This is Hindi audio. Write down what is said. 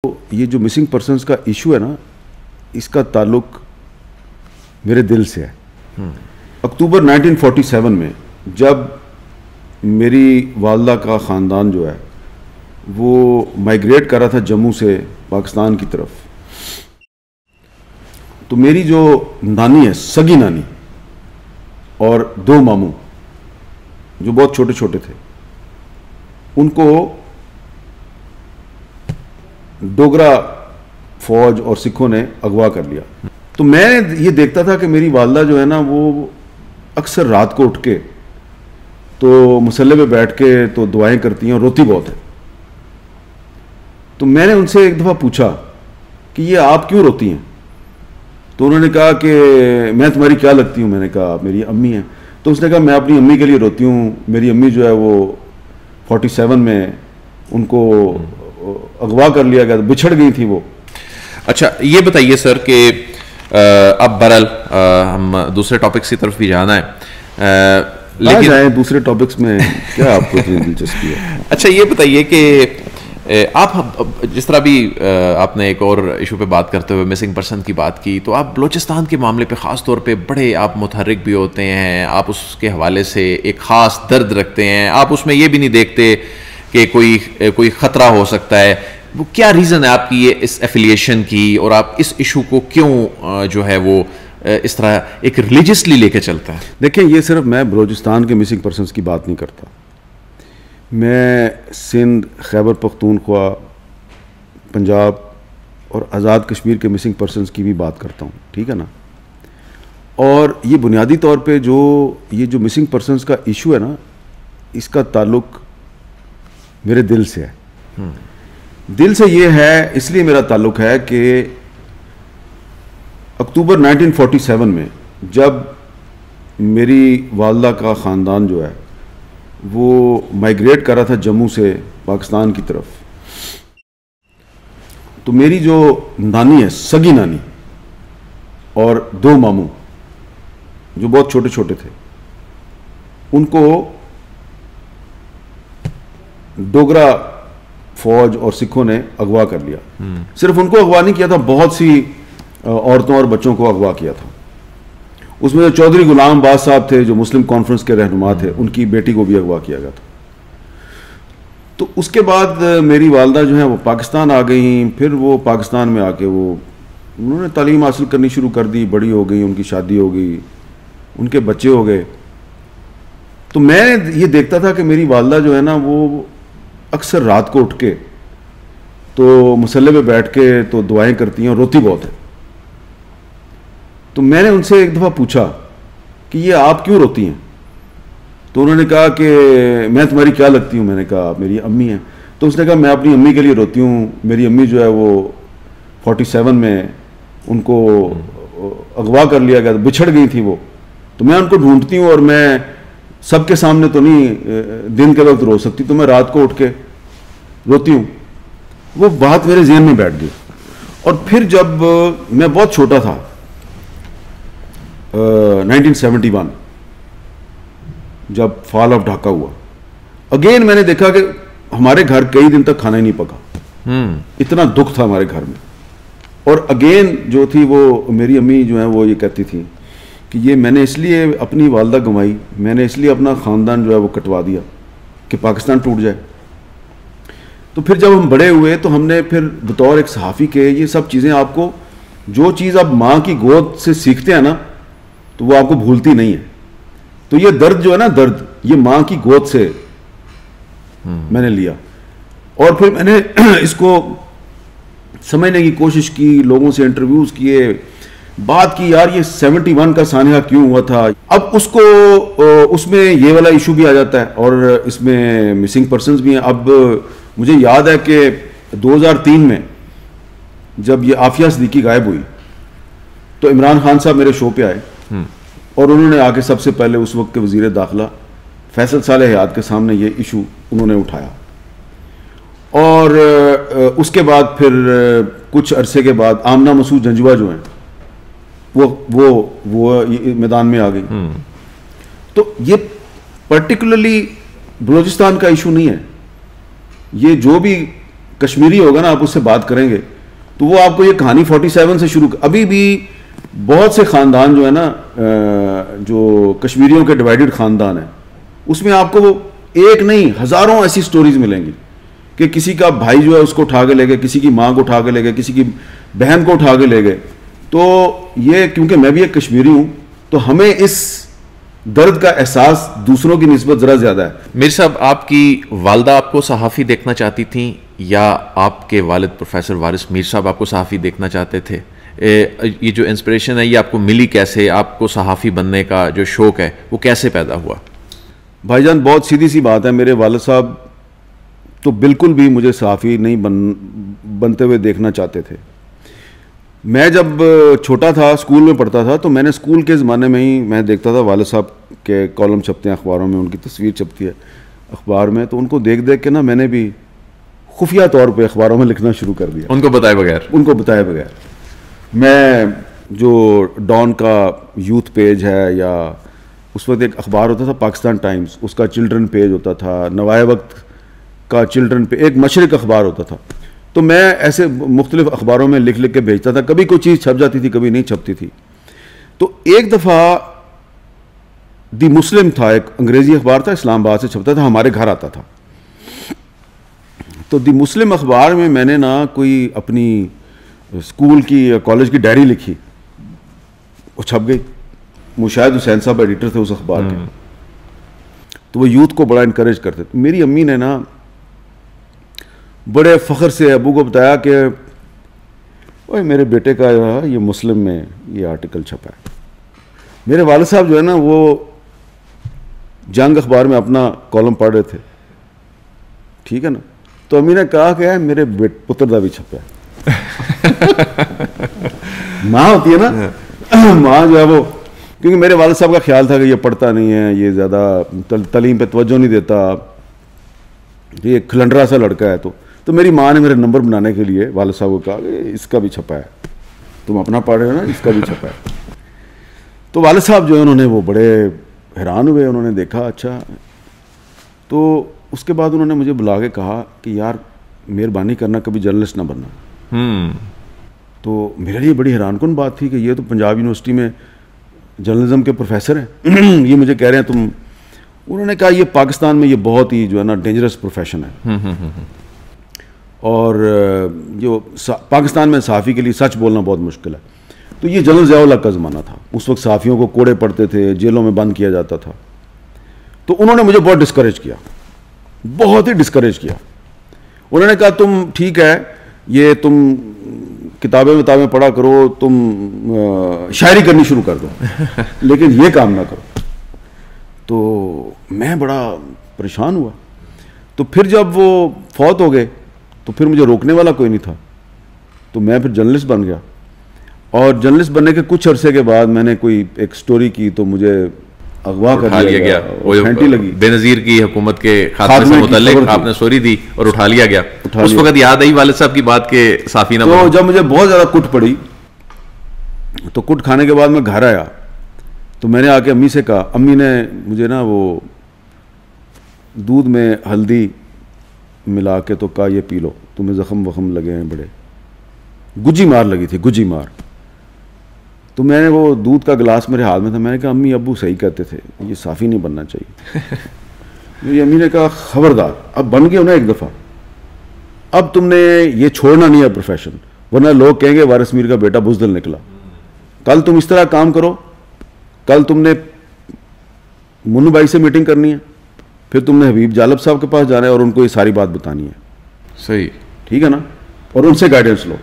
ये जो मिसिंग पर्सन्स का इशू है ना, इसका ताल्लुक मेरे दिल से है। अक्टूबर 1947 में जब मेरी वालदा का ख़ानदान जो है वो माइग्रेट कर रहा था जम्मू से पाकिस्तान की तरफ, तो मेरी जो नानी है, सगी नानी, और दो मामू जो बहुत छोटे छोटे थे, उनको डोगरा फौज और सिखों ने अगवा कर लिया। तो मैं ये देखता था कि मेरी वालदा जो है ना, वो अक्सर रात को उठ के तो मुसल्ले पे बैठ के तो दुआएं करती हैं और रोती बहुत है। तो मैंने उनसे एक दफ़ा पूछा कि ये आप क्यों रोती हैं? तो उन्होंने कहा कि मैं तुम्हारी क्या लगती हूँ? मैंने कहा मेरी अम्मी है। तो उसने कहा मैं अपनी अम्मी के लिए रोती हूँ, मेरी अम्मी जो है वो 47 में उनको अगवा कर लिया गया, बिछड़ गई थी वो। अच्छा, ये बताइए सर कि अब बहरहाल हम दूसरे टॉपिक्स की तरफ भी जाना है, लेकिन जाए दूसरे टॉपिक्स में क्या आपको इतनी दिलचस्पी है? अच्छा, ये बताइए कि आप जिस तरह भी आपने एक और इशू पे बात करते हुए मिसिंग पर्सन की बात की, तो आप बलूचिस्तान के मामले पे ख़ास तौर पे बड़े आप मुतहर्रिक भी होते हैं, आप उसके हवाले से एक ख़ास दर्द रखते हैं, आप उसमें ये भी नहीं देखते कि कोई ख़तरा हो सकता है। वो क्या रीज़न है आपकी ये इस एफिलिएशन की, और आप इस इशू को क्यों जो है वो इस तरह एक रिलीजियसली लेके चलता है? देखिए, ये सिर्फ मैं बलूचिस्तान के मिसिंग पर्सनस की बात नहीं करता, मैं सिंध, खैबर पख्तूनख्वा, पंजाब और आज़ाद कश्मीर के मिसिंग पर्सनस की भी बात करता हूँ, ठीक है ना। और ये बुनियादी तौर पे ये जो मिसिंग पर्सनस का इशू है ना, इसका ताल्लुक मेरे दिल से है। दिल से ये है, इसलिए मेरा ताल्लुक है कि अक्टूबर 1947 में जब मेरी वालदा का ख़ानदान जो है वो माइग्रेट कर रहा था जम्मू से पाकिस्तान की तरफ, तो मेरी जो नानी है, सगी नानी, और दो मामू जो बहुत छोटे छोटे थे, उनको डोगरा फौज और सिखों ने अगवा कर लिया। सिर्फ उनको अगवा नहीं किया था, बहुत सी औरतों और बच्चों को अगवा किया था। उसमें जो चौधरी गुलाम बाज साहब थे, जो मुस्लिम कॉन्फ्रेंस के रहनुमा थे, उनकी बेटी को भी अगवा किया गया था। तो उसके बाद मेरी वालदा जो है वो पाकिस्तान आ गई। फिर वो पाकिस्तान में आके उन्होंने तालीम हासिल करनी शुरू कर दी, बड़ी हो गई, उनकी शादी हो गई, उनके बच्चे हो गए। तो मैं ये देखता था कि मेरी वालदा जो है ना, वो अक्सर रात को उठ के तो मुसल्ले पे बैठ के तो दुआएं करती हैं और रोती बहुत है। तो मैंने उनसे एक दफ़ा पूछा कि ये आप क्यों रोती हैं? तो उन्होंने कहा कि मैं तुम्हारी क्या लगती हूँ? मैंने कहा मेरी अम्मी है। तो उसने कहा मैं अपनी अम्मी के लिए रोती हूँ, मेरी अम्मी जो है वो 47 में उनको अगवा कर लिया गया, बिछड़ गई थी वो। तो मैं उनको ढूंढती हूँ, और मैं सबके सामने तो नहीं दिन के वक्त रो सकती, तो मैं रात को उठ के रोती हूँ। वो बात मेरे ज़हन में बैठ गई। और फिर जब मैं बहुत छोटा था, 1971 जब फॉल ऑफ ढाका हुआ, अगेन मैंने देखा कि हमारे घर कई दिन तक खाना ही नहीं पका। इतना दुख था हमारे घर में। और अगेन जो थी वो मेरी अम्मी जो है वो ये कहती थी कि ये मैंने इसलिए अपनी वालदा गंवाई, मैंने इसलिए अपना ख़ानदान जो है वो कटवा दिया कि पाकिस्तान टूट जाए। तो फिर जब हम बड़े हुए तो हमने फिर बतौर एक सहाफ़ी के ये सब चीज़ें, आपको जो चीज़ आप माँ की गोद से सीखते हैं ना, तो वो आपको भूलती नहीं है। तो ये दर्द जो है ना, दर्द ये माँ की गोद से मैंने लिया। और फिर मैंने इसको समझने की कोशिश की, लोगों से इंटरव्यूज़ किए, बात की, यार ये 71 का सानहा क्यों हुआ था। अब उसमें ये वाला इशू भी आ जाता है, और इसमें मिसिंग पर्सन्स भी हैं। अब मुझे याद है कि 2003 में जब ये आफिया सिद्दीकी गायब हुई, तो इमरान खान साहब मेरे शो पे आए, और उन्होंने आके सबसे पहले उस वक्त के वज़ीर दाखिला फैसल सालेह हयात के सामने ये इशू उन्होंने उठाया। और उसके बाद फिर कुछ अरसे के बाद आमना मसूद जंजुआ जो हैं वो मैदान में आ गई। तो ये पर्टिकुलरली बलूचिस्तान का इशू नहीं है, ये जो भी कश्मीरी होगा ना, आप उससे बात करेंगे तो वो आपको ये कहानी 47 से शुरू, अभी भी बहुत से ख़ानदान जो है ना, जो कश्मीरियों के डिवाइडेड ख़ानदान है, उसमें आपको एक नहीं हज़ारों ऐसी स्टोरीज मिलेंगी कि किसी का भाई जो है उसको उठा के ले गए, किसी की माँ को उठा के ले गए, किसी की बहन को उठा के ले गए। तो ये क्योंकि मैं भी एक कश्मीरी हूँ तो हमें इस दर्द का एहसास दूसरों की निस्बत ज़रा ज़्यादा है। मीर साहब, आपकी वालदा आपको सहाफ़ी देखना चाहती थी या आपके वालिद प्रोफेसर वारिस मीर साहब आपको सहाफ़ी देखना चाहते थे? ये जो इंस्पिरेशन है ये आपको मिली कैसे? आपको सहाफ़ी बनने का जो शौक़ है वो कैसे पैदा हुआ? भाईजान, बहुत सीधी सी बात है, मेरे वालिद साहब तो बिल्कुल भी मुझे सहाफ़ी नहीं बनते हुए देखना चाहते थे। मैं जब छोटा था, स्कूल में पढ़ता था, तो मैंने स्कूल के ज़माने में ही मैं देखता था वालिद साहब के कॉलम छपते हैं अखबारों में, उनकी तस्वीर छपती है अखबार में, तो उनको देख देख के ना मैंने भी खुफिया तौर पे अखबारों में लिखना शुरू कर दिया, उनको बताए बगैर। मैं जो डॉन का यूथ पेज है, या उस वक्त एक अखबार होता था पाकिस्तान टाइम्स, उसका चिल्ड्रन पेज होता था, नवाए वक्त का चिल्ड्रन पे एक मशरिक अखबार होता था, तो मैं ऐसे मुख्तलिफ अखबारों में लिख लिख के भेजता था। कभी कोई चीज़ छप जाती थी, कभी नहीं छपती थी। तो एक दफ़ा दी मुस्लिम था, एक अंग्रेज़ी अखबार था, इस्लामाबाद से छपता था, हमारे घर आता था। तो दी मुस्लिम अखबार में मैंने ना कोई अपनी स्कूल की या कॉलेज की डायरी लिखी, वो छप गई। मुशाहिद हुसैन साहब एडिटर थे उस अखबार के, तो वो यूथ को बड़ा इनकरेज करते थे। मेरी अम्मी ने ना बड़े फ़ख्र से अबू को बताया कि ओए मेरे बेटे का ये मुस्लिम में ये आर्टिकल छपा है। मेरे वालिद साहब जो है ना वो जंग अखबार में अपना कॉलम पढ़ रहे थे, ठीक है ना, तो अम्मी ने कहा कि मेरे पुत्र का भी छपा है। माँ होती है ना, माँ जो है वो, क्योंकि मेरे वालिद साहब का ख्याल था कि ये पढ़ता नहीं है, ये ज़्यादा तलीम पे तवज्जो नहीं देता, ये खलंडरा सा लड़का है। तो मेरी माँ ने मेरे नंबर बनाने के लिए वालिद साहब को कहा कि इसका भी छपा है, तुम अपना पढ़ रहे हो ना, इसका भी छपा है। तो वालिद साहब जो है उन्होंने वो बड़े हैरान हुए, उन्होंने देखा अच्छा। तो उसके बाद उन्होंने मुझे बुला के कहा कि यार मेहरबानी करना कभी जर्नलिस्ट ना बनना। तो मेरे लिए बड़ी हैरानकुन बात थी कि ये तो पंजाब यूनिवर्सिटी में जर्नलिज्म के प्रोफेसर हैं, ये मुझे कह रहे हैं तुम। उन्होंने कहा ये पाकिस्तान में ये बहुत ही जो है ना डेंजरस प्रोफेशन है, और जो पाकिस्तान में सहाफ़ी के लिए सच बोलना बहुत मुश्किल है। तो ये जनरल ज़िया-उल हक का ज़माना था, उस वक्त सहाफ़ियों को कोड़े पड़ते थे, जेलों में बंद किया जाता था। तो उन्होंने मुझे बहुत डिस्करेज किया, बहुत ही डिस्करेज किया। उन्होंने कहा तुम ठीक है, ये तुम किताबें पढ़ा करो, तुम शायरी करनी शुरू कर दो, लेकिन ये काम ना करो। तो मैं बड़ा परेशान हुआ। तो फिर जब वो फौत हो गए तो फिर मुझे रोकने वाला कोई नहीं था, तो मैं फिर जर्नलिस्ट बन गया। और जर्नलिस्ट बनने के कुछ अरसे के बाद मैंने कोई एक स्टोरी की तो मुझे अगवा कर लिया गया, घंटी लगी। बेनज़ीर की हुकूमत के खात्मे से मुतल्लिक आपने स्टोरी दी और उठा लिया गया। उस वक्त याद आई वालिद साहब की बात के साफी ना। तो जब मुझे बहुत ज़्यादा कुट पड़ी, तो कुट खाने के बाद मैं घर आया तो मैंने आके अम्मी से कहा, अम्मी ने मुझे ना वो दूध में हल्दी मिला के तो कहा ये पी लो, तुम्हें ज़ख्म वख्म लगे हैं बड़े। गुज्जी मार लगी थी, गुज्जी मार। तो मैंने वो दूध का गिलास मेरे हाथ में था, मैंने कहा अम्मी अब्बू सही कहते थे, ये साफ़ी नहीं बनना चाहिए। मेरी अम्मी ने कहा खबरदार, अब बन गए हो ना एक दफ़ा, अब तुमने ये छोड़ना नहीं है प्रोफेशन, वरना लोग कहेंगे वारिस मीर का बेटा बुज़दिल निकला। कल तुम इस तरह काम करो, कल तुमने मुन्नू भाई से मीटिंग करनी है, फिर तुमने हबीब जालब साहब के पास जाना है और उनको ये सारी बात बतानी है। सही, ठीक है ना, और उनसे गाइडेंस लो।